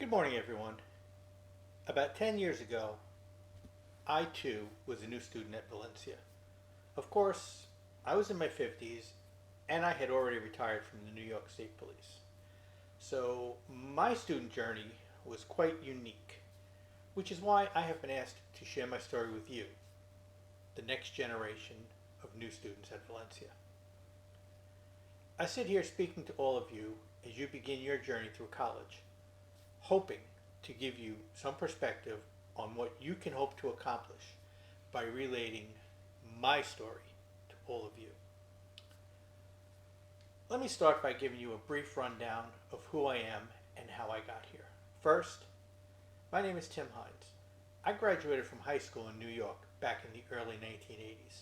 Good morning, everyone. About 10 years ago, I too was a new student at Valencia. Of course, I was in my 50s and I had already retired from the New York State Police. So my student journey was quite unique, which is why I have been asked to share my story with you, the next generation of new students at Valencia. I sit here speaking to all of you as you begin your journey through college, hoping to give you some perspective on what you can hope to accomplish by relating my story to all of you. Let me start by giving you a brief rundown of who I am and how I got here. First, my name is Tim Hines. I graduated from high school in New York back in the early 1980s.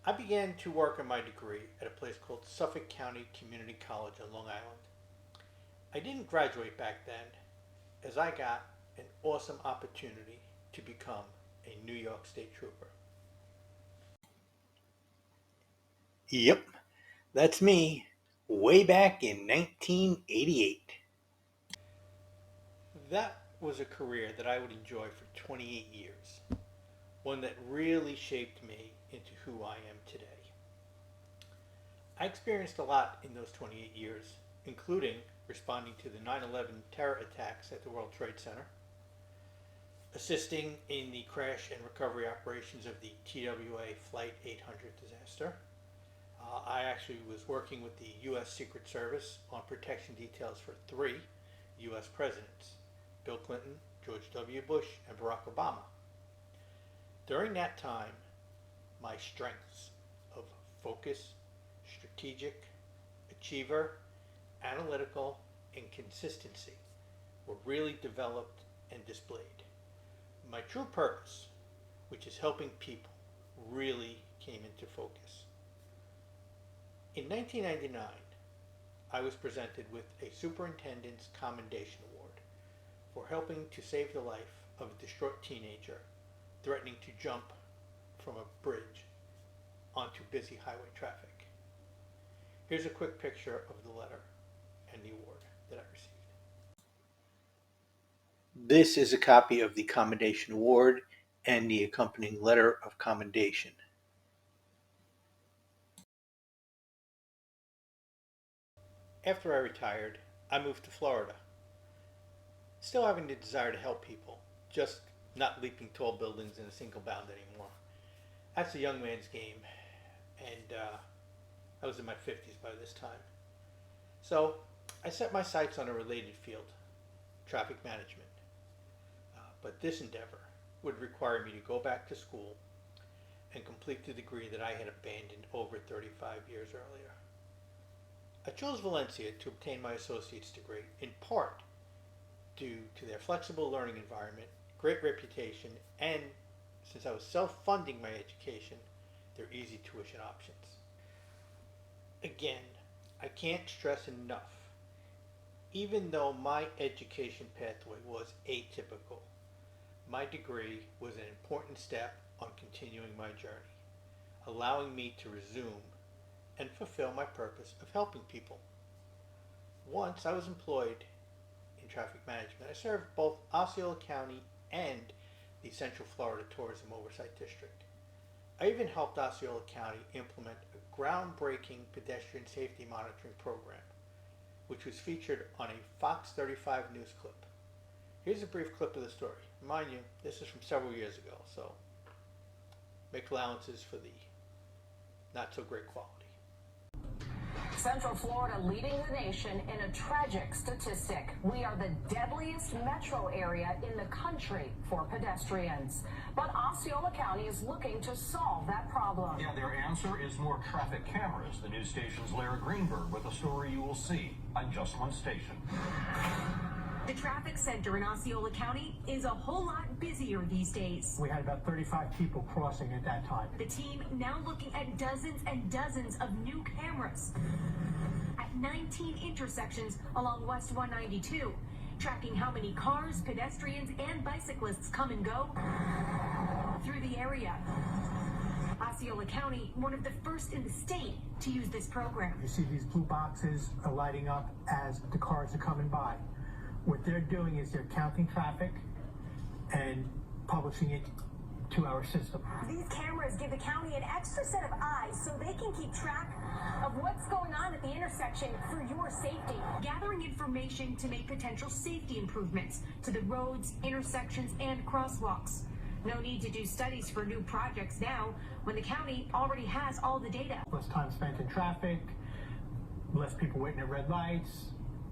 I began to work on my degree at a place called Suffolk County Community College on Long Island. I didn't graduate back then, as I got an awesome opportunity to become a New York State Trooper. Yep, that's me, way back in 1988. That was a career that I would enjoy for 28 years, one that really shaped me into who I am today. I experienced a lot in those 28 years, including responding to the 9/11 terror attacks at the World Trade Center, assisting in the crash and recovery operations of the TWA Flight 800 disaster. I actually was working with the U.S. Secret Service on protection details for three U.S. presidents, Bill Clinton, George W. Bush, and Barack Obama. During that time, my strengths of focus, strategic, achiever, analytical, and consistency were really developed and displayed. My true purpose, which is helping people, really came into focus. In 1999, I was presented with a Superintendent's Commendation Award for helping to save the life of a distraught teenager threatening to jump from a bridge onto busy highway traffic. Here's a quick picture of the letter and the award that I received. This is a copy of the Commendation Award and the accompanying letter of commendation. After I retired, I moved to Florida, still having the desire to help people, just not leaping tall buildings in a single bound anymore. That's a young man's game, and I was in my 50s by this time. So I set my sights on a related field, traffic management. But this endeavor would require me to go back to school and complete the degree that I had abandoned over 35 years earlier. I chose Valencia to obtain my associate's degree in part due to their flexible learning environment, great reputation, and since I was self-funding my education, their easy tuition options. Again, I can't stress enough, even though my education pathway was atypical, my degree was an important step on continuing my journey, allowing me to resume and fulfill my purpose of helping people. Once I was employed in traffic management, I served both Osceola County and the Central Florida Tourism Oversight District. I even helped Osceola County implement a groundbreaking pedestrian safety monitoring program, which was featured on a Fox 35 news clip. Here's a brief clip of the story. Mind you, this is from several years ago, so make allowances for the not so great quality. Central Florida leading the nation in a tragic statistic. We are the deadliest metro area in the country for pedestrians. But Osceola County is looking to solve that problem. Yeah, their answer is more traffic cameras. The news station's Lara Greenberg with a story you will see on just one station. The traffic center in Osceola County is a whole lot busier these days. We had about 35 people crossing at that time. The team now looking at dozens and dozens of new cameras at 19 intersections along West 192, tracking how many cars, pedestrians, and bicyclists come and go through the area. Osceola County, one of the first in the state to use this program. You see these blue boxes are lighting up as the cars are coming by. What they're doing is they're counting traffic and publishing it to our system. These cameras give the county an extra set of eyes so they can keep track of what's going on at the intersection for your safety. Gathering information to make potential safety improvements to the roads, intersections, and crosswalks. No need to do studies for new projects now when the county already has all the data. Less time spent in traffic, less people waiting at red lights,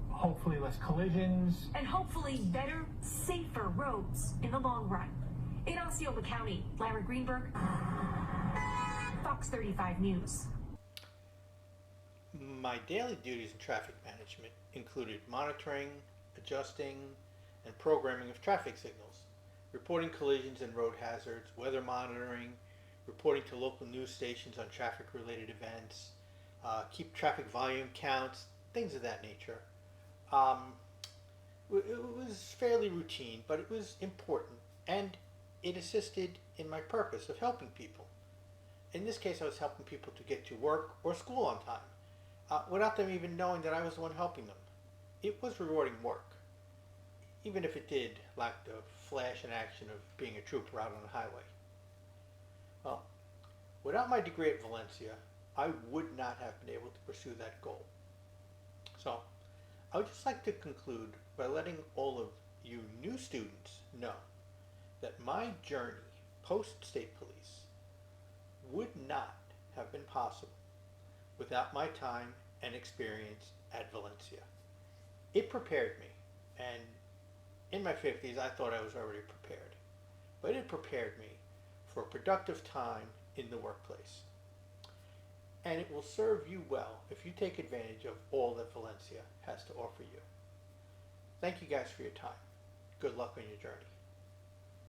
hopefully less collisions. And hopefully better, safer roads in the long run. In Osceola County, Larry Greenberg, Fox 35 News. My daily duties in traffic management included monitoring, adjusting, and programming of traffic signals, reporting collisions and road hazards, weather monitoring, reporting to local news stations on traffic-related events, keep traffic volume counts, things of that nature. It was fairly routine, but it was important, and it assisted in my purpose of helping people. In this case, I was helping people to get to work or school on time, without them even knowing that I was the one helping them. It was rewarding work, even if it did lack the flash and action of being a trooper out on the highway. Well, without my degree at Valencia, I would not have been able to pursue that goal. So, I would just like to conclude by letting all of you new students know that my journey post-state police would not have been possible without my time and experience at Valencia. It prepared me, and in my 50s I thought I was already prepared, but it prepared me for a productive time in the workplace. And it will serve you well if you take advantage of all that Valencia has to offer you. Thank you guys for your time. Good luck on your journey.